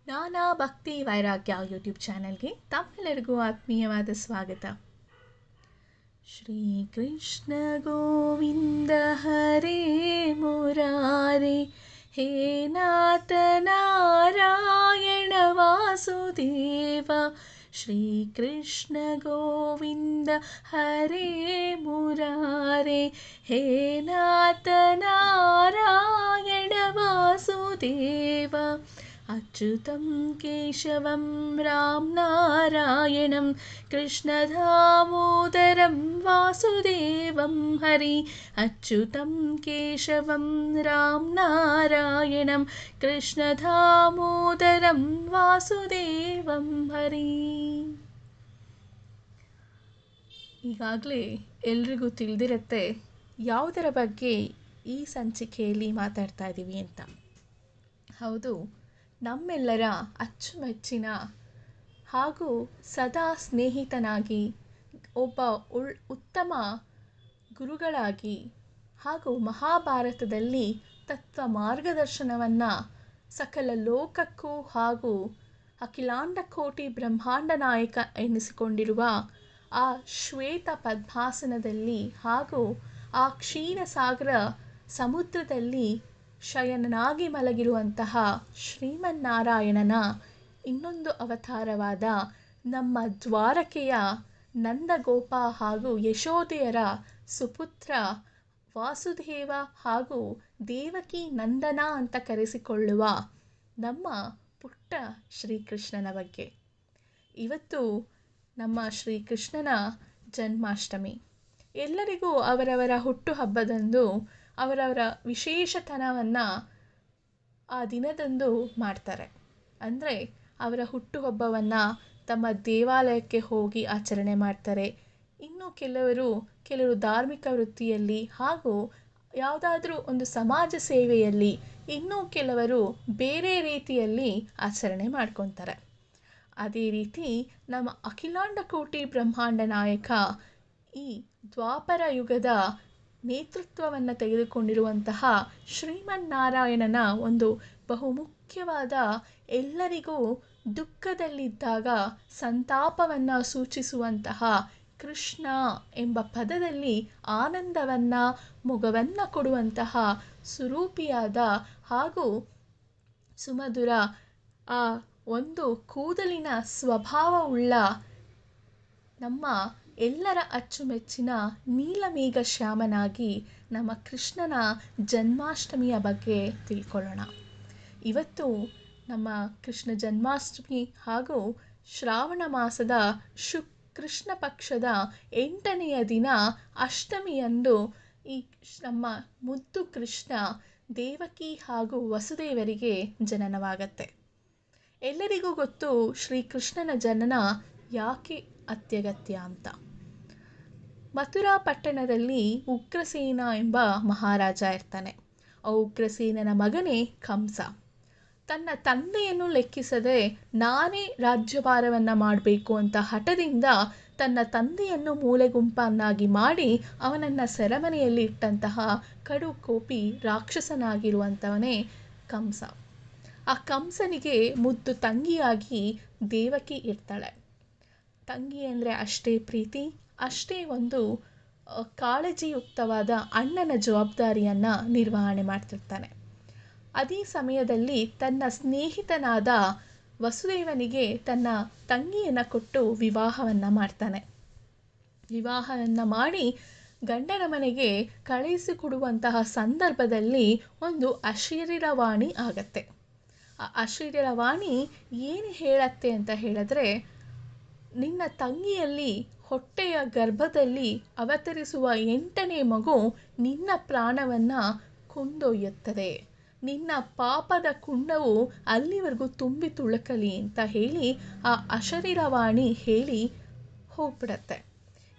ನಾನಾ ಭಕ್ತಿ ವೈರಾಗ್ಯ ಯೂಟ್ಯೂಬ್ ಚಾನೆಲ್ಗೆ ತಮ್ಮೆಲ್ಲರಿಗೂ ಆತ್ಮೀಯವಾದ ಸ್ವಾಗತ. ಶ್ರೀ ಕೃಷ್ಣ ಗೋವಿಂದ ಹರೇ ಮುರಾರೇ, ಹೇ ನಾಥ ನಾರಾಯಣ ವಾಸುದೇವ. ಶ್ರೀ ಕೃಷ್ಣ ಗೋವಿಂದ ಹರೇ ಮುರಾರೇ, ಹೇ ನಾಥ ನಾರಾಯಣ ವಾಸುದೇವ. ಅಚ್ಯುತಂ ಕೇಶವಂ ರಾಮ ನಾರಾಯಣಂ ಕೃಷ್ಣ ದಾಮೋದರಂ ವಾಸುದೇವಂ ಹರಿ. ಅಚ್ಯುತಂ ಕೇಶವಂ ರಾಮ ನಾರಾಯಣಂ ಕೃಷ್ಣ ದಾಮೋದರಂ ವಾಸುದೇವಂ ಹರಿ. ಈಗಾಗಲೇ ಎಲ್ರಿಗೂ ತಿಳಿದಿರುತ್ತೆ ಯಾವುದರ ಬಗ್ಗೆ ಈ ಸಂಚಿಕೆಯಲ್ಲಿ ಮಾತಾಡ್ತಾ ಇದ್ದೀವಿ ಅಂತ. ಹೌದು, ನಮ್ಮೆಲ್ಲರ ಅಚ್ಚುಮೆಚ್ಚಿನ ಹಾಗೂ ಸದಾ ಸ್ನೇಹಿತನಾಗಿ, ಒಬ್ಬ ಉತ್ತಮ ಗುರುಗಳಾಗಿ ಹಾಗೂ ಮಹಾಭಾರತದಲ್ಲಿ ತತ್ವ ಮಾರ್ಗದರ್ಶನವನ್ನು ಸಕಲ ಲೋಕಕ್ಕೂ ಹಾಗೂ ಅಖಿಲಾಂಡ ಕೋಟಿ ಬ್ರಹ್ಮಾಂಡ ನಾಯಕ ಎನಿಸಿಕೊಂಡಿರುವ ಆ ಶ್ವೇತ ಪದ್ಮಾಸನದಲ್ಲಿ ಹಾಗೂ ಆ ಕ್ಷೀರಸಾಗರ ಸಮುದ್ರದಲ್ಲಿ ಶಯನನಾಗಿ ಮಲಗಿರುವಂತಹ ಶ್ರೀಮನ್ನಾರಾಯಣನ ಇನ್ನೊಂದು ಅವತಾರವಾದ ನಮ್ಮ ದ್ವಾರಕೆಯ ನಂದಗೋಪ ಹಾಗೂ ಯಶೋದೆಯರ ಸುಪುತ್ರ ವಾಸುದೇವ ಹಾಗೂ ದೇವಕಿ ನಂದನ ಅಂತ ಕರೆಸಿಕೊಳ್ಳುವ ನಮ್ಮ ಪುಟ್ಟ ಶ್ರೀಕೃಷ್ಣನ ಬಗ್ಗೆ. ಇವತ್ತು ನಮ್ಮ ಶ್ರೀಕೃಷ್ಣನ ಜನ್ಮಾಷ್ಟಮಿ. ಎಲ್ಲರಿಗೂ ಅವರವರ ಹುಟ್ಟುಹಬ್ಬದಂದು ಅವರವರ ವಿಶೇಷತನವನ್ನು ಆ ದಿನದಂದು ಮಾಡ್ತಾರೆ. ಅಂದರೆ ಅವರ ಹುಟ್ಟುಹಬ್ಬವನ್ನು ತಮ್ಮ ದೇವಾಲಯಕ್ಕೆ ಹೋಗಿ ಆಚರಣೆ ಮಾಡ್ತಾರೆ. ಇನ್ನು ಕೆಲವರು ಧಾರ್ಮಿಕ ವೃತ್ತಿಯಲ್ಲಿ ಹಾಗೂ ಯಾವುದಾದ್ರೂ ಒಂದು ಸಮಾಜ ಸೇವೆಯಲ್ಲಿ, ಇನ್ನೂ ಕೆಲವರು ಬೇರೆ ರೀತಿಯಲ್ಲಿ ಆಚರಣೆ ಮಾಡ್ಕೊತಾರೆ. ಅದೇ ರೀತಿ ನಮ್ಮ ಅಖಿಲಾಂಡ ಕೋಟಿ ಬ್ರಹ್ಮಾಂಡ ನಾಯಕ ಈ ದ್ವಾಪರ ಯುಗದ ನೇತೃತ್ವವನ್ನು ತೆಗೆದುಕೊಂಡಿರುವಂತಹ ಶ್ರೀಮನ್ನಾರಾಯಣನ ಒಂದು ಬಹುಮುಖ್ಯವಾದ, ಎಲ್ಲರಿಗೂ ದುಃಖದಲ್ಲಿದ್ದಾಗ ಸಂತಾಪವನ್ನು ಸೂಚಿಸುವಂತಹ ಕೃಷ್ಣ ಎಂಬ ಪದದಲ್ಲಿ ಆನಂದವನ್ನು, ಮೊಗವನ್ನು ಕೊಡುವಂತಹ ಸುರೂಪಿಯಾದ ಹಾಗೂ ಸುಮಧುರ ಆ ಒಂದು ಕೂದಲಿನ ಸ್ವಭಾವವುಳ್ಳ ನಮ್ಮ ಎಲ್ಲರ ಅಚ್ಚುಮೆಚ್ಚಿನ ನೀಲಮೇಘ ಶ್ಯಾಮನಾಗಿ ನಮ್ಮ ಕೃಷ್ಣನ ಜನ್ಮಾಷ್ಟಮಿಯ ಬಗ್ಗೆ ತಿಳ್ಕೊಳ್ಳೋಣ. ಇವತ್ತು ನಮ್ಮ ಕೃಷ್ಣ ಜನ್ಮಾಷ್ಟಮಿ ಹಾಗೂ ಶ್ರಾವಣ ಮಾಸದ ಕೃಷ್ಣ ಪಕ್ಷದ 8ನೆಯ ದಿನ ಅಷ್ಟಮಿಯಂದು ಈ ನಮ್ಮ ಮುದ್ದು ಕೃಷ್ಣ ದೇವಕಿ ಹಾಗೂ ವಸುದೇವರಿಗೆ ಜನನವಾಗತ್ತೆ. ಎಲ್ಲರಿಗೂ ಗೊತ್ತು ಶ್ರೀಕೃಷ್ಣನ ಜನನ ಯಾಕೆ ಅತ್ಯಗತ್ಯ ಅಂತ. ಮಥುರಾ ಪಟ್ಟಣದಲ್ಲಿ ಉಗ್ರಸೇನ ಎಂಬ ಮಹಾರಾಜ ಇರ್ತಾನೆ. ಆ ಉಗ್ರಸೇನನ ಮಗನೇ ಕಂಸ. ತನ್ನ ತಂದೆಯನ್ನು ಲೆಕ್ಕಿಸದೆ ನಾನೇ ರಾಜ್ಯಭಾರವನ್ನು ಮಾಡಬೇಕು ಅಂತ ಹಠದಿಂದ ತನ್ನ ತಂದೆಯನ್ನು ಮೂಲೆಗುಂಪನ್ನಾಗಿ ಮಾಡಿ ಅವನನ್ನು ಸೆರೆಮನೆಯಲ್ಲಿ ಇಟ್ಟಂತಹ ಕಡು ಕೋಪಿ ರಾಕ್ಷಸನಾಗಿರುವಂಥವನೇ ಕಂಸ. ಆ ಕಂಸನಿಗೆ ಮುದ್ದು ತಂಗಿಯಾಗಿ ದೇವಕಿ ಇರ್ತಾಳೆ. ತಂಗಿ ಅಂದರೆ ಅಷ್ಟೇ ಪ್ರೀತಿ, ಅಷ್ಟೇ ಒಂದು ಕಾಳಜಿಯುಕ್ತವಾದ ಅಣ್ಣನ ಜವಾಬ್ದಾರಿಯನ್ನು ನಿರ್ವಹಣೆ ಮಾಡ್ತಿರ್ತಾನೆ. ಅದೇ ಸಮಯದಲ್ಲಿ ತನ್ನ ಸ್ನೇಹಿತನಾದ ವಸುದೇವನಿಗೆ ತನ್ನ ತಂಗಿಯನ್ನು ಕೊಟ್ಟು ವಿವಾಹವನ್ನು ಮಾಡ್ತಾನೆ. ವಿವಾಹವನ್ನು ಮಾಡಿ ಗಂಡನ ಮನೆಗೆ ಕಳುಹಿಸಿಕೊಡುವಂತಹ ಸಂದರ್ಭದಲ್ಲಿ ಒಂದು ಅಶರೀರವಾಣಿ ಆಗತ್ತೆ. ಆ ಅಶರೀರವಾಣಿ ಏನು ಹೇಳತ್ತೆ ಅಂತ ಹೇಳಿದ್ರೆ, ನಿನ್ನ ತಂಗಿಯಲ್ಲಿ ಹೊಟ್ಟೆಯ ಗರ್ಭದಲ್ಲಿ ಅವತರಿಸುವ 8ನೇ ಮಗು ನಿನ್ನ ಪ್ರಾಣವನ್ನು ಕೊಂಡೊಯ್ಯುತ್ತದೆ. ನಿನ್ನ ಪಾಪದ ಕುಂಡವು ಅಲ್ಲಿವರೆಗೂ ತುಂಬಿ ತುಳುಕಲಿ ಅಂತ ಹೇಳಿ ಆ ಅಶರೀರವಾಣಿ ಹೇಳಿ ಹೋಗ್ಬಿಡತ್ತೆ.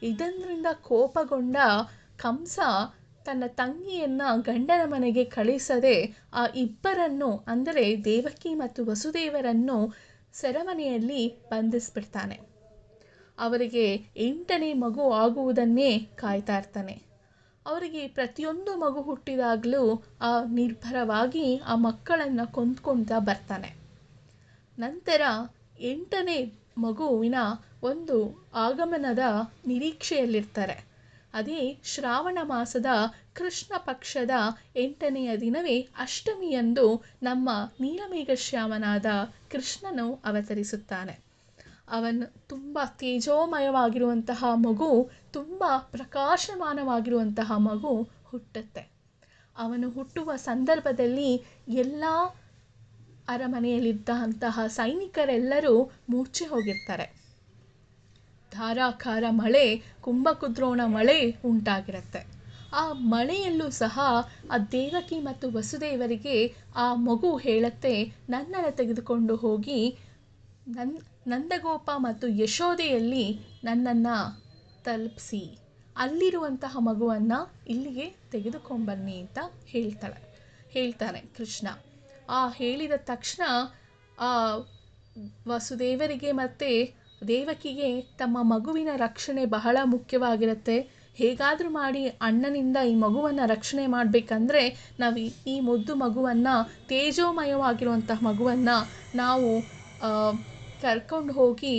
ಇದರಿಂದ ಕೋಪಗೊಂಡ ಕಂಸ ತನ್ನ ತಂಗಿಯನ್ನು ಗಂಡನ ಮನೆಗೆ ಕಳಿಸದೆ ಆ ಇಬ್ಬರನ್ನು, ಅಂದರೆ ದೇವಕಿ ಮತ್ತು ವಸುದೇವರನ್ನು ಸೆರೆಮನೆಯಲ್ಲಿ ಬಂಧಿಸ್ಬಿಡ್ತಾನೆ. ಅವರಿಗೆ 8ನೇ ಮಗು ಆಗುವುದನ್ನೇ ಕಾಯ್ತಾ ಇರ್ತಾನೆ. ಅವರಿಗೆ ಪ್ರತಿಯೊಂದು ಮಗು ಹುಟ್ಟಿದಾಗಲೂ ಆ ನಿರ್ಭರವಾಗಿ ಆ ಮಕ್ಕಳನ್ನು ಕೊಂದ್ಕೊಳ್ತಾ ಬರ್ತಾನೆ. ನಂತರ 8ನೇ ಮಗುವಿನ ಒಂದು ಆಗಮನದ ನಿರೀಕ್ಷೆಯಲ್ಲಿರ್ತಾರೆ. ಅದೇ ಶ್ರಾವಣ ಮಾಸದ ಕೃಷ್ಣ ಪಕ್ಷದ 8ನೆಯ ದಿನವೇ ಅಷ್ಟಮಿಯಂದು ನಮ್ಮ ನೀಲಮೇಘಶ್ಯಾಮನಾದ ಕೃಷ್ಣನು ಅವತರಿಸುತ್ತಾನೆ. ಅವನು ತುಂಬ ತೇಜೋಮಯವಾಗಿರುವಂತಹ ಮಗು, ತುಂಬ ಪ್ರಕಾಶಮಾನವಾಗಿರುವಂತಹ ಮಗು ಹುಟ್ಟುತ್ತೆ. ಅವನು ಹುಟ್ಟುವ ಸಂದರ್ಭದಲ್ಲಿ ಎಲ್ಲ ಅರಮನೆಯಲ್ಲಿದ್ದಂತಹ ಸೈನಿಕರೆಲ್ಲರೂ ಮೂರ್ಛೆ ಹೋಗಿರ್ತಾರೆ. ಧಾರಾಕಾರ ಮಳೆ, ಕುಂಭಕುದ್ರೋಣ ಮಳೆ ಉಂಟಾಗಿರುತ್ತೆ. ಆ ಮಳೆಯಲ್ಲೂ ಸಹ ಆ ದೇವಕಿ ಮತ್ತು ವಸುದೇವರಿಗೆ ಆ ಮಗು ಹೇಳುತ್ತೆ, ನನ್ನನ್ನು ತೆಗೆದುಕೊಂಡು ಹೋಗಿ ನಂದಗೋಪ ಮತ್ತು ಯಶೋದೆಯಲ್ಲಿ ನನ್ನನ್ನು ತಲುಪಿಸಿ, ಅಲ್ಲಿರುವಂತಹ ಮಗುವನ್ನು ಇಲ್ಲಿಗೆ ತೆಗೆದುಕೊಂಬನ್ನಿ ಅಂತ ಹೇಳ್ತಾನೆ ಕೃಷ್ಣ. ಆ ಹೇಳಿದ ತಕ್ಷಣ ಆ ವಸುದೇವರಿಗೆ ಮತ್ತು ದೇವಕಿಗೆ ತಮ್ಮ ಮಗುವಿನ ರಕ್ಷಣೆ ಬಹಳ ಮುಖ್ಯವಾಗಿರುತ್ತೆ. ಹೇಗಾದರೂ ಮಾಡಿ ಅಣ್ಣನಿಂದ ಈ ಮಗುವನ್ನು ರಕ್ಷಣೆ ಮಾಡಬೇಕಂದ್ರೆ ನಾವು ಈ ಮುದ್ದು ಮಗುವನ್ನು, ತೇಜೋಮಯವಾಗಿರುವಂತಹ ಮಗುವನ್ನು ನಾವು ಕರ್ಕೊಂಡು ಹೋಗಿ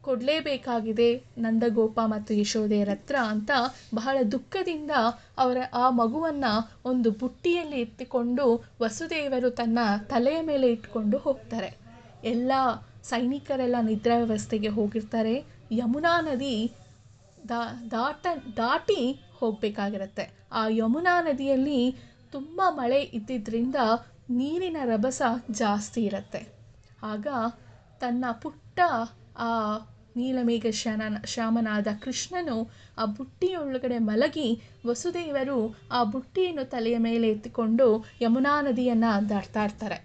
ಕೊಡಲೇಬೇಕಾಗಿದೆ ನಂದಗೋಪ ಮತ್ತು ಯಶೋದೆಯರ ಹತ್ರ ಅಂತ ಬಹಳ ದುಃಖದಿಂದ ಆ ಮಗುವನ್ನು ಒಂದು ಬುಟ್ಟಿಯಲ್ಲಿ ಎತ್ತಿಕೊಂಡು ವಸುದೇವರು ತನ್ನ ತಲೆಯ ಮೇಲೆ ಇಟ್ಕೊಂಡು ಹೋಗ್ತಾರೆ. ಎಲ್ಲ ಸೈನಿಕರೆಲ್ಲ ನಿದ್ರಾ ವ್ಯವಸ್ಥೆಗೆ ಹೋಗಿರ್ತಾರೆ. ಯಮುನಾ ನದಿ ದಾಟಿ ಹೋಗಬೇಕಾಗಿರುತ್ತೆ. ಆ ಯಮುನಾ ನದಿಯಲ್ಲಿ ತುಂಬ ಮಳೆ ಇದ್ದಿದ್ದರಿಂದ ನೀರಿನ ರಭಸ ಜಾಸ್ತಿ ಇರುತ್ತೆ. ಆಗ ತನ್ನ ಪುಟ್ಟ ಆ ನೀಲಮೇಘ ಶ್ಯಾಮನಾದ ಕೃಷ್ಣನು ಆ ಬುಟ್ಟಿಯೊಳಗಡೆ ಮಲಗಿ, ವಸುದೇವರು ಆ ಬುಟ್ಟಿಯನ್ನು ತಲೆಯ ಮೇಲೆ ಎತ್ತಿಕೊಂಡು ಯಮುನಾ ನದಿಯನ್ನು ದಾಟ್ತಾ ಇರ್ತಾರೆ.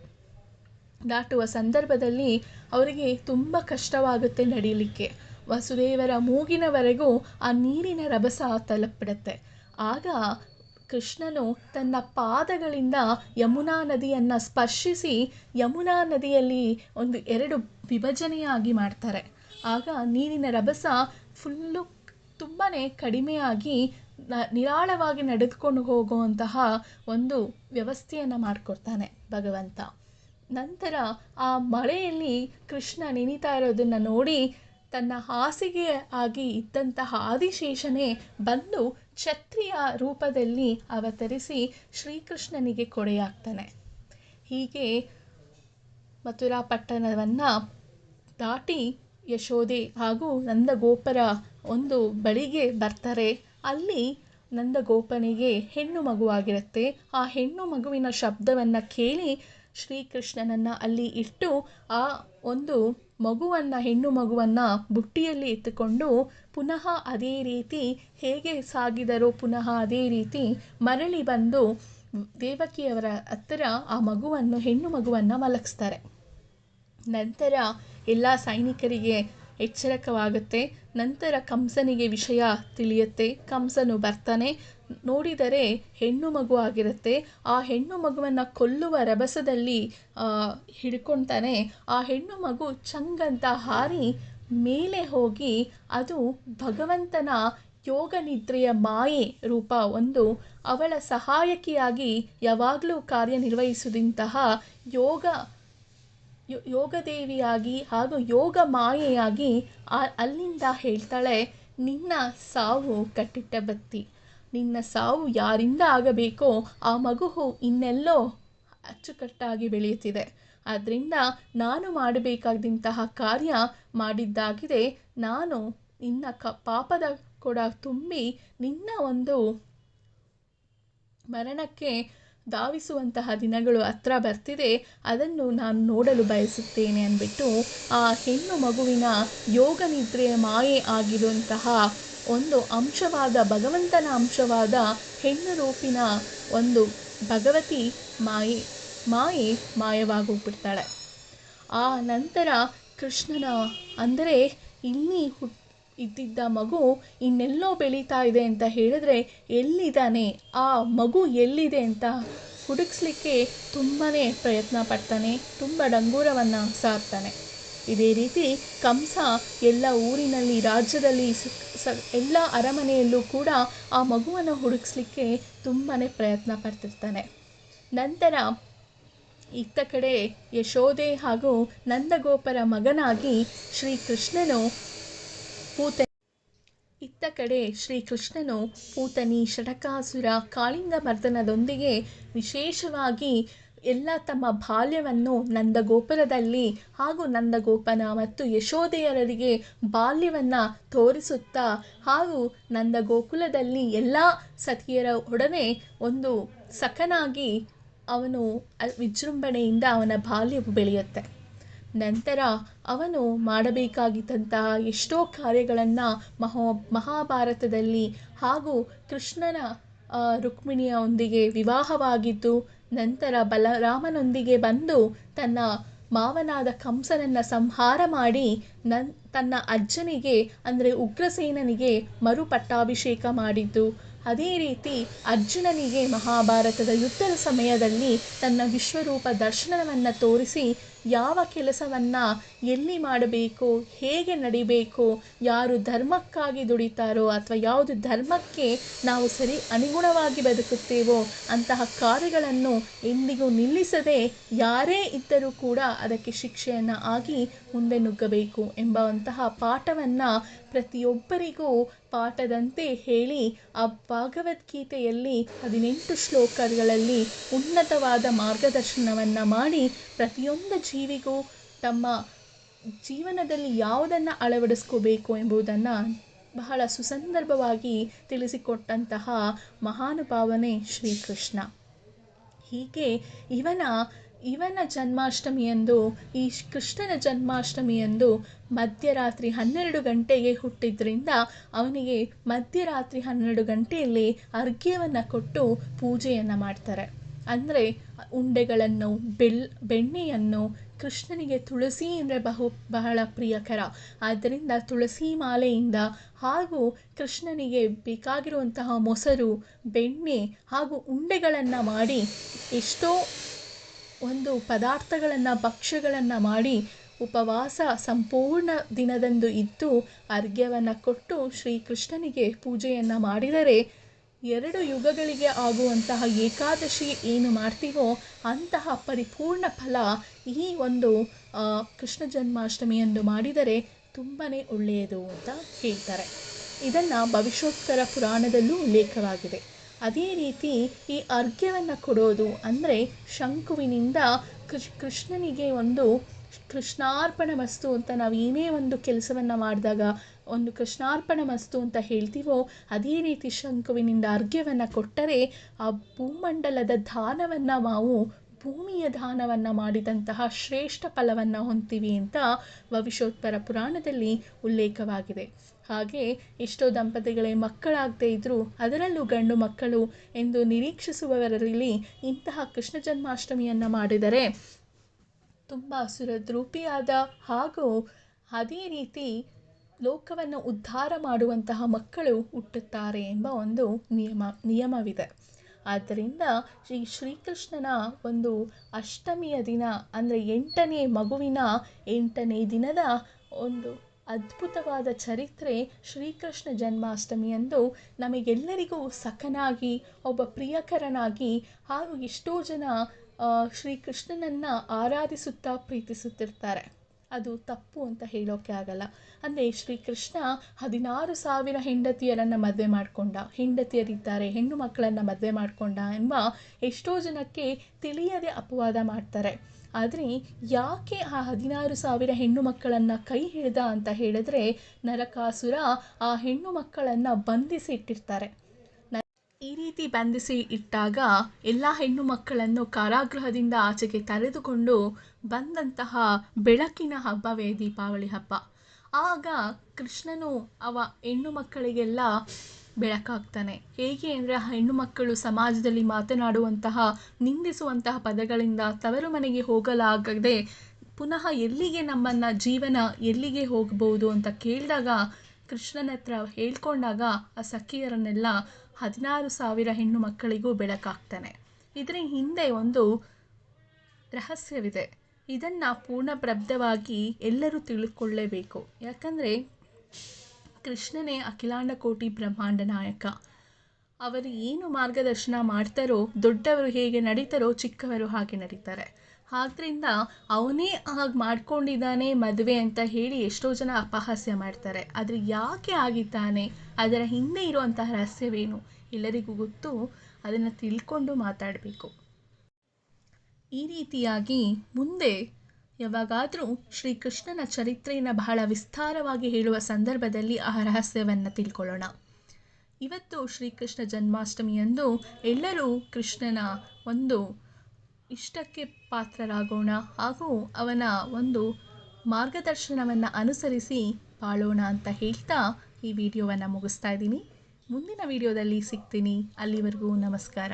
ದಾಟುವ ಸಂದರ್ಭದಲ್ಲಿ ಅವರಿಗೆ ತುಂಬ ಕಷ್ಟವಾಗುತ್ತೆ ನಡೀಲಿಕ್ಕೆ. ವಸುದೇವರ ಮೂಗಿನವರೆಗೂ ಆ ನೀರಿನ ರಭಸ ತಲುಪಿಬಿಡುತ್ತೆ. ಆಗ ಕೃಷ್ಣನು ತನ್ನ ಪಾದಗಳಿಂದ ಯಮುನಾ ನದಿಯನ್ನು ಸ್ಪರ್ಶಿಸಿ ಯಮುನಾ ನದಿಯಲ್ಲಿ 2 ವಿಭಜನೆಯಾಗಿ ಮಾಡ್ತಾರೆ. ಆಗ ನೀರಿನ ರಭಸ ಫುಲ್ಲು ತುಂಬಾ ಕಡಿಮೆಯಾಗಿ ನಿರಾಳವಾಗಿ ನಡೆದುಕೊಂಡು ಹೋಗುವಂತಹ ಒಂದು ವ್ಯವಸ್ಥೆಯನ್ನು ಮಾಡಿಕೊಡ್ತಾನೆ ಭಗವಂತ. ನಂತರ ಆ ಮಳೆಯಲ್ಲಿ ಕೃಷ್ಣ ನೆನೀತಾ ಇರೋದನ್ನು ನೋಡಿ ತನ್ನ ಹಾಸಿಗೆ ಆಗಿ ಇದ್ದಂತಹ ಆದಿಶೇಷನೇ ಬಂದು ಛತ್ರಿಯ ರೂಪದಲ್ಲಿ ಅವತರಿಸಿ ಶ್ರೀಕೃಷ್ಣನಿಗೆ ಕೊಡೆಯಾಗ್ತಾನೆ. ಹೀಗೆ ಮಥುರಾ ಪಟ್ಟಣವನ್ನು ದಾಟಿ ಯಶೋದೆ ಹಾಗೂ ನಂದಗೋಪರ ಒಂದು ಬಳಿಗೆ ಬರ್ತಾರೆ. ಅಲ್ಲಿ ನಂದಗೋಪನಿಗೆ ಹೆಣ್ಣು ಮಗುವಾಗಿರುತ್ತೆ. ಆ ಹೆಣ್ಣು ಮಗುವಿನ ಶಬ್ದವನ್ನು ಕೇಳಿ ಶ್ರೀಕೃಷ್ಣನನ್ನು ಅಲ್ಲಿ ಇಟ್ಟು ಆ ಒಂದು ಹೆಣ್ಣು ಮಗುವನ್ನು ಬುಟ್ಟಿಯಲ್ಲಿ ಎತ್ತುಕೊಂಡು ಪುನಃ ಅದೇ ರೀತಿ ಹೇಗೆ ಸಾಗಿದರೋ ಪುನಃ ಅದೇ ರೀತಿ ಮರಳಿ ಬಂದು ದೇವಕಿಯವರ ಹತ್ತಿರ ಆ ಹೆಣ್ಣು ಮಗುವನ್ನು ಮಲಗಿಸ್ತಾರೆ. ನಂತರ ಎಲ್ಲ ಸೈನಿಕರಿಗೆ ಎಚ್ಚರಕವಾಗುತ್ತೆ. ನಂತರ ಕಂಸನಿಗೆ ವಿಷಯ ತಿಳಿಯುತ್ತೆ. ಕಂಸನು ಬರ್ತಾನೆ, ನೋಡಿದರೆ ಹೆಣ್ಣು ಮಗು ಆಗಿರುತ್ತೆ. ಆ ಹೆಣ್ಣು ಮಗುವನ್ನು ಕೊಲ್ಲುವ ರಭಸದಲ್ಲಿ ಹಿಡ್ಕೊತಾನೆ. ಆ ಹೆಣ್ಣು ಮಗು ಚಂಗಂತ ಹಾರಿ ಮೇಲೆ ಹೋಗಿ ಅದು ಭಗವಂತನ ಯೋಗ ನಿದ್ರೆಯ ಮಾಯೆ ರೂಪ ಅವಳ ಸಹಾಯಕಿಯಾಗಿ ಯಾವಾಗಲೂ ಕಾರ್ಯನಿರ್ವಹಿಸಿದಂತಹ ಯೋಗದೇವಿಯಾಗಿ ಹಾಗೂ ಯೋಗ ಮಾಯೆಯಾಗಿ ಅಲ್ಲಿಂದ ಹೇಳ್ತಾಳೆ, ನಿನ್ನ ಸಾವು ಕಟ್ಟಿಟ್ಟ ಬತ್ತಿ. ನಿನ್ನ ಸಾವು ಯಾರಿಂದ ಆಗಬೇಕೋ ಆ ಮಗು ಇನ್ನೆಲ್ಲೋ ಅಚ್ಚುಕಟ್ಟಾಗಿ ಬೆಳೆಯುತ್ತಿದೆ. ಆದ್ದರಿಂದ ನಾನು ಮಾಡಬೇಕಾದಂತಹ ಕಾರ್ಯ ಮಾಡಿದ್ದಾಗಿದೆ. ನಾನು ನಿನ್ನ ಪಾಪದ ಕೊಡ ತುಂಬಿ ನಿನ್ನ ಮರಣಕ್ಕೆ ಧಾವಿಸುವಂತಹ ದಿನಗಳು ಹತ್ರ ಬರ್ತಿದೆ. ಅದನ್ನು ನಾನು ನೋಡಲು ಬಯಸುತ್ತೇನೆ ಅಂದ್ಬಿಟ್ಟು ಆ ಹೆಣ್ಣು ಮಗುವಿನ ಯೋಗ ನಿದ್ರೆಯ ಮಾಯೆ ಆಗಿರುವಂತಹ ಅಂಶವಾದ ಭಗವಂತನ ಅಂಶವಾದ ಹೆಣ್ಣು ರೂಪಿನ ಭಗವತಿ ಮಾಯವಾಗೋಗ್ಬಿಡ್ತಾಳೆ. ಆ ನಂತರ ಕೃಷ್ಣನ ಅಂದರೆ ಇಲ್ಲಿ ಇದ್ದಿದ್ದ ಮಗು ಇನ್ನೆಲ್ಲೋ ಬೆಳೀತಾ ಇದೆ ಅಂತ ಹೇಳಿದ್ರೆ ಎಲ್ಲಿದ್ದಾನೆ, ಆ ಮಗು ಎಲ್ಲಿದೆ ಅಂತ ಹುಡುಕಿಸ್ಲಿಕ್ಕೆ ತುಂಬಾ ಪ್ರಯತ್ನ ಪಡ್ತಾನೆ. ತುಂಬ ಡಂಗೂರವನ್ನು ಸಾರ್ತಾನೆ. ಇದೇ ರೀತಿ ಕಂಸ ಎಲ್ಲ ಊರಿನಲ್ಲಿ, ರಾಜ್ಯದಲ್ಲಿ, ಎಲ್ಲ ಅರಮನೆಯಲ್ಲೂ ಕೂಡ ಆ ಮಗುವನ್ನು ಹುಡುಕಿಸ್ಲಿಕ್ಕೆ ತುಂಬಾ ಪ್ರಯತ್ನ ಪಡ್ತಿರ್ತಾನೆ. ನಂತರ ಇತ್ತ ಕಡೆ ಯಶೋದೆ ಹಾಗೂ ನಂದಗೋಪರ ಮಗನಾಗಿ ಶ್ರೀಕೃಷ್ಣನು ಪೂತನಿ ಷಟಕಾಸುರ ಕಾಳಿಂಗ ಮರ್ದನದೊಂದಿಗೆ ವಿಶೇಷವಾಗಿ ಎಲ್ಲ ತಮ್ಮ ಬಾಲ್ಯವನ್ನು ನಂದಗೋಪುರದಲ್ಲಿ ಹಾಗೂ ನಂದಗೋಪನ ಮತ್ತು ಯಶೋದೆಯರಿಗೆ ಬಾಲ್ಯವನ್ನು ತೋರಿಸುತ್ತಾ ಹಾಗೂ ನಂದಗೋಕುಲದಲ್ಲಿ ಎಲ್ಲ ಸತಿಯರ ಒಡನೆ ಒಂದು ಸಖನಾಗಿ ಅವನು ವಿಜೃಂಭಣೆಯಿಂದ ಅವನ ಬಾಲ್ಯವು ಬೆಳೆಯುತ್ತೆ. ನಂತರ ಅವನು ಮಾಡಬೇಕಾಗಿದ್ದಂತಹ ಎಷ್ಟೋ ಕಾರ್ಯಗಳನ್ನು ಮಹಾಭಾರತದಲ್ಲಿ ಹಾಗೂ ಕೃಷ್ಣನ ರುಕ್ಮಿಣಿಯೊಂದಿಗೆ ವಿವಾಹವಾಗಿದ್ದು ನಂತರ ಬಲರಾಮನೊಂದಿಗೆ ಬಂದು ತನ್ನ ಮಾವನಾದ ಕಂಸನನ್ನು ಸಂಹಾರ ಮಾಡಿ ತನ್ನ ಅಜ್ಜನಿಗೆ ಅಂದರೆ ಉಗ್ರಸೇನನಿಗೆ ಮರುಪಟ್ಟಾಭಿಷೇಕ ಮಾಡಿದ್ದು. ಅದೇ ರೀತಿ ಅರ್ಜುನನಿಗೆ ಮಹಾಭಾರತದ ಯುದ್ಧದ ಸಮಯದಲ್ಲಿ ತನ್ನ ವಿಶ್ವರೂಪ ದರ್ಶನವನ್ನು ತೋರಿಸಿ ಯಾವ ಕೆಲಸವನ್ನು ಎಲ್ಲಿ ಮಾಡಬೇಕು, ಹೇಗೆ ನಡಿಬೇಕು, ಯಾರು ಧರ್ಮಕ್ಕಾಗಿ ದುಡಿತಾರೋ ಅಥವಾ ಯಾವುದು ಧರ್ಮಕ್ಕೆ ನಾವು ಸರಿ ಅನುಗುಣವಾಗಿ ಬದುಕುತ್ತೇವೋ ಅಂತಹ ಕಾರ್ಯಗಳನ್ನು ಎಂದಿಗೂ ನಿಲ್ಲಿಸದೆ ಯಾರೇ ಇದ್ದರೂ ಕೂಡ ಅದಕ್ಕೆ ಶಿಕ್ಷೆಯನ್ನು ಆಗಿ ಮುಂದೆ ನುಗ್ಗಬೇಕು ಎಂಬಂತಹ ಪಾಠವನ್ನು ಪ್ರತಿಯೊಬ್ಬರಿಗೂ ಪಾಠದಂತೆ ಹೇಳಿ ಆ ಭಗವದ್ಗೀತೆಯಲ್ಲಿ 18 ಶ್ಲೋಕಗಳಲ್ಲಿ ಉನ್ನತವಾದ ಮಾರ್ಗದರ್ಶನವನ್ನು ಮಾಡಿ ಪ್ರತಿಯೊಂದು ಜೀವಿಗೂ ತಮ್ಮ ಜೀವನದಲ್ಲಿ ಯಾವುದನ್ನು ಅಳವಡಿಸ್ಕೋಬೇಕು ಎಂಬುದನ್ನು ಬಹಳ ಸುಸಂದರ್ಭವಾಗಿ ತಿಳಿಸಿಕೊಟ್ಟಂತಹ ಮಹಾನುಭಾವನೆ ಶ್ರೀಕೃಷ್ಣ. ಹೀಗೆ ಇವನ ಜನ್ಮಾಷ್ಟಮಿಯಂದು ಈ ಕೃಷ್ಣನ ಜನ್ಮಾಷ್ಟಮಿಯಂದು ಮಧ್ಯರಾತ್ರಿ 12 ಗಂಟೆಗೆ ಹುಟ್ಟಿದ್ರಿಂದ ಅವನಿಗೆ ಮಧ್ಯರಾತ್ರಿ 12 ಗಂಟೆಯಲ್ಲಿ ಅರ್ಘ್ಯವನ್ನು ಕೊಟ್ಟು ಪೂಜೆಯನ್ನು ಮಾಡ್ತಾರೆ. ಅಂದರೆ ಉಂಡೆಗಳನ್ನು ಬೆಣ್ಣೆಯನ್ನು ಕೃಷ್ಣನಿಗೆ ತುಳಸಿ ಅಂದರೆ ಬಹಳ ಪ್ರಿಯಕರ. ಆದ್ದರಿಂದ ತುಳಸಿ ಮಾಲೆಯಿಂದ ಹಾಗೂ ಕೃಷ್ಣನಿಗೆ ಬೇಕಾಗಿರುವಂತಹ ಮೊಸರು, ಬೆಣ್ಣೆ ಹಾಗೂ ಉಂಡೆಗಳನ್ನು ಮಾಡಿ ಎಷ್ಟೋ ಒಂದು ಪದಾರ್ಥಗಳನ್ನು ಭಕ್ಷ್ಯಗಳನ್ನು ಮಾಡಿ ಉಪವಾಸ ಸಂಪೂರ್ಣ ದಿನದಂದು ಇದ್ದು ಅರ್ಘ್ಯವನ್ನು ಕೊಟ್ಟು ಶ್ರೀಕೃಷ್ಣನಿಗೆ ಪೂಜೆಯನ್ನು ಮಾಡಿದರೆ 2 ಯುಗಗಳಿಗೆ ಆಗುವಂತಹ ಏಕಾದಶಿ ಏನು ಮಾಡ್ತೀವೋ ಅಂತಹ ಪರಿಪೂರ್ಣ ಫಲ ಈ ಒಂದು ಕೃಷ್ಣ ಜನ್ಮಾಷ್ಟಮಿಯಂದು ಮಾಡಿದರೆ ತುಂಬಾ ಒಳ್ಳೆಯದು ಅಂತ ಹೇಳ್ತಾರೆ. ಇದನ್ನು ಭವಿಷ್ಯೋತ್ತರ ಪುರಾಣದಲ್ಲೂ ಉಲ್ಲೇಖವಾಗಿದೆ. ಅದೇ ರೀತಿ ಈ ಅರ್ಘ್ಯವನ್ನು ಕೊಡೋದು ಅಂದರೆ ಶಂಕುವಿನಿಂದ ಕೃಷ್ಣನಿಗೆ ಒಂದು ಕೃಷ್ಣಾರ್ಪಣ ಮಸ್ತು ಅಂತ ನಾವು ಏನೇ ಒಂದು ಕೆಲಸವನ್ನು ಮಾಡಿದಾಗ ಒಂದು ಕೃಷ್ಣಾರ್ಪಣ ಮಸ್ತು ಅಂತ ಹೇಳ್ತೀವೋ ಅದೇ ರೀತಿ ಶಂಕುವಿನಿಂದ ಅರ್ಘ್ಯವನ್ನು ಕೊಟ್ಟರೆ ಆ ಭೂಮಂಡಲದ ದಾನವನ್ನು ನಾವು ಭೂಮಿಯ ದಾನವನ್ನು ಮಾಡಿದಂತಹ ಶ್ರೇಷ್ಠ ಫಲವನ್ನು ಹೊಂದ್ತೀವಿ ಅಂತ ಭವಿಷ್ಯೋತ್ತರ ಪುರಾಣದಲ್ಲಿ ಉಲ್ಲೇಖವಾಗಿದೆ. ಹಾಗೆ ಎಷ್ಟೋ ದಂಪತಿಗಳೇ ಮಕ್ಕಳಾಗದೇ ಇದ್ದರೂ ಅದರಲ್ಲೂ ಗಂಡು ಮಕ್ಕಳು ಎಂದು ನಿರೀಕ್ಷಿಸುವವರಲ್ಲಿ ಇಂತಹ ಕೃಷ್ಣ ಜನ್ಮಾಷ್ಟಮಿಯನ್ನು ಮಾಡಿದರೆ ತುಂಬ ಸುರದ್ರೂಪಿಯಾದ ಹಾಗೂ ಅದೇ ರೀತಿ ಲೋಕವನ್ನು ಉದ್ಧಾರ ಮಾಡುವಂತಹ ಮಕ್ಕಳು ಹುಟ್ಟುತ್ತಾರೆ ಎಂಬ ಒಂದು ನಿಯಮವಿದೆ. ಆದ್ದರಿಂದ ಶ್ರೀಕೃಷ್ಣನ ಒಂದು ಅಷ್ಟಮಿಯ ದಿನ ಅಂದರೆ 8ನೇ ಮಗುವಿನ 8ನೇ ದಿನದ ಒಂದು ಅದ್ಭುತವಾದ ಚರಿತ್ರೆ ಶ್ರೀಕೃಷ್ಣ ಜನ್ಮಾಷ್ಟಮಿಯಂದು ನಮಗೆಲ್ಲರಿಗೂ ಸಖನಾಗಿ ಒಬ್ಬ ಪ್ರಿಯಕರನಾಗಿ ಹಾಗೂ ಎಷ್ಟೋ ಜನ ಶ್ರೀಕೃಷ್ಣನನ್ನು ಆರಾಧಿಸುತ್ತಾ ಪ್ರೀತಿಸುತ್ತಿರ್ತಾರೆ. ಅದು ತಪ್ಪು ಅಂತ ಹೇಳೋಕ್ಕೆ ಆಗಲ್ಲ. ಅಂದರೆ ಶ್ರೀಕೃಷ್ಣ 16,000 ಹೆಂಡತಿಯರನ್ನು ಮದುವೆ ಮಾಡಿಕೊಂಡ, ಹೆಂಡತಿಯರಿದ್ದಾರೆ, ಹೆಣ್ಣು ಮಕ್ಕಳನ್ನು ಮದುವೆ ಮಾಡಿಕೊಂಡ ಎಂಬ ಎಷ್ಟೋ ಜನಕ್ಕೆ ತಿಳಿಯದೆ ಅಪವಾದ ಮಾಡ್ತಾರೆ. ಆದರೆ ಯಾಕೆ ಆ 16,000 ಹೆಣ್ಣು ಮಕ್ಕಳನ್ನು ಕೈ ಹಿಡಿದ ಅಂತ ಹೇಳಿದ್ರೆ ನರಕಾಸುರ ಆ ಹೆಣ್ಣು ಮಕ್ಕಳನ್ನು ಬಂಧಿಸಿ ಇಟ್ಟಿರ್ತಾರೆ. ಈ ರೀತಿ ಬಂಧಿಸಿ ಇಟ್ಟಾಗ ಎಲ್ಲ ಹೆಣ್ಣು ಮಕ್ಕಳನ್ನು ಕಾರಾಗೃಹದಿಂದ ಆಚೆಗೆ ಕರೆದುಕೊಂಡು ಬಂದಂತಹ ಬೆಳಕಿನ ಹಬ್ಬವೇ ದೀಪಾವಳಿ ಹಬ್ಬ. ಆಗ ಕೃಷ್ಣನು ಹೆಣ್ಣು ಮಕ್ಕಳಿಗೆಲ್ಲ ಬೆಳಕಾಗ್ತಾನೆ. ಹೇಗೆ ಅಂದರೆ ಆ ಹೆಣ್ಣು ಮಕ್ಕಳು ಸಮಾಜದಲ್ಲಿ ಮಾತನಾಡುವಂತಹ ನಿಂದಿಸುವಂತಹ ಪದಗಳಿಂದ ತವರು ಮನೆಗೆ ಹೋಗಲಾಗದೆ ಪುನಃ ಎಲ್ಲಿಗೆ ನಮ್ಮನ್ನು ಜೀವನ ಎಲ್ಲಿಗೆ ಹೋಗ್ಬೋದು ಅಂತ ಕೇಳಿದಾಗ ಕೃಷ್ಣನ ಹತ್ರ ಹೇಳ್ಕೊಂಡಾಗ ಆ ಸಖಿಯರನ್ನೆಲ್ಲ 16,000 ಹೆಣ್ಣು ಮಕ್ಕಳಿಗೂ ಬೆಳಕಾಗ್ತಾನೆ. ಇದರ ಹಿಂದೆ ಒಂದು ರಹಸ್ಯವಿದೆ. ಇದನ್ನು ಪೂರ್ಣಪ್ರಬದ್ಧವಾಗಿ ಎಲ್ಲರೂ ತಿಳ್ಕೊಳ್ಳೇಬೇಕು. ಯಾಕಂದರೆ ಕೃಷ್ಣನೇ ಅಖಿಲಾಂಡ ಕೋಟಿ ಬ್ರಹ್ಮಾಂಡ ನಾಯಕ. ಅವರು ಏನು ಮಾರ್ಗದರ್ಶನ ಮಾಡ್ತಾರೋ, ದೊಡ್ಡವರು ಹೇಗೆ ನಡೀತಾರೋ ಚಿಕ್ಕವರು ಹಾಗೆ ನಡೀತಾರೆ. ಆದ್ದರಿಂದ ಅವನೇ ಹಾಗೆ ಮಾಡ್ಕೊಂಡಿದ್ದಾನೆ ಮದುವೆ ಅಂತ ಹೇಳಿ ಎಷ್ಟೋ ಜನ ಅಪಹಾಸ್ಯ ಮಾಡ್ತಾರೆ. ಆದರೆ ಯಾಕೆ ಆಗಿದ್ದಾನೆ, ಅದರ ಹಿಂದೆ ಇರುವಂತಹ ರಹಸ್ಯವೇನು ಎಲ್ಲರಿಗೂ ಗೊತ್ತು. ಅದನ್ನು ತಿಳ್ಕೊಂಡು ಮಾತಾಡಬೇಕು. ಈ ರೀತಿಯಾಗಿ ಮುಂದೆ ಯಾವಾಗಾದರೂ ಶ್ರೀಕೃಷ್ಣನ ಚರಿತ್ರೆಯನ್ನು ಬಹಳ ವಿಸ್ತಾರವಾಗಿ ಹೇಳುವ ಸಂದರ್ಭದಲ್ಲಿ ಆ ರಹಸ್ಯವನ್ನು ತಿಳ್ಕೊಳ್ಳೋಣ. ಇವತ್ತು ಶ್ರೀಕೃಷ್ಣ ಜನ್ಮಾಷ್ಟಮಿಯಂದು ಎಲ್ಲರೂ ಕೃಷ್ಣನ ಒಂದು ಇಷ್ಟಕ್ಕೆ ಪಾತ್ರರಾಗೋಣ ಹಾಗೂ ಅವನ ಒಂದು ಮಾರ್ಗದರ್ಶನವನ್ನು ಅನುಸರಿಸಿ ಬಾಳೋಣ ಅಂತ ಹೇಳ್ತಾ ಈ ವಿಡಿಯೋವನ್ನು ಮುಗಿಸ್ತಾ ಇದ್ದೀನಿ. ಮುಂದಿನ ವಿಡಿಯೋದಲ್ಲಿ ಸಿಗ್ತೀನಿ. ಅಲ್ಲಿವರೆಗೂ ನಮಸ್ಕಾರ.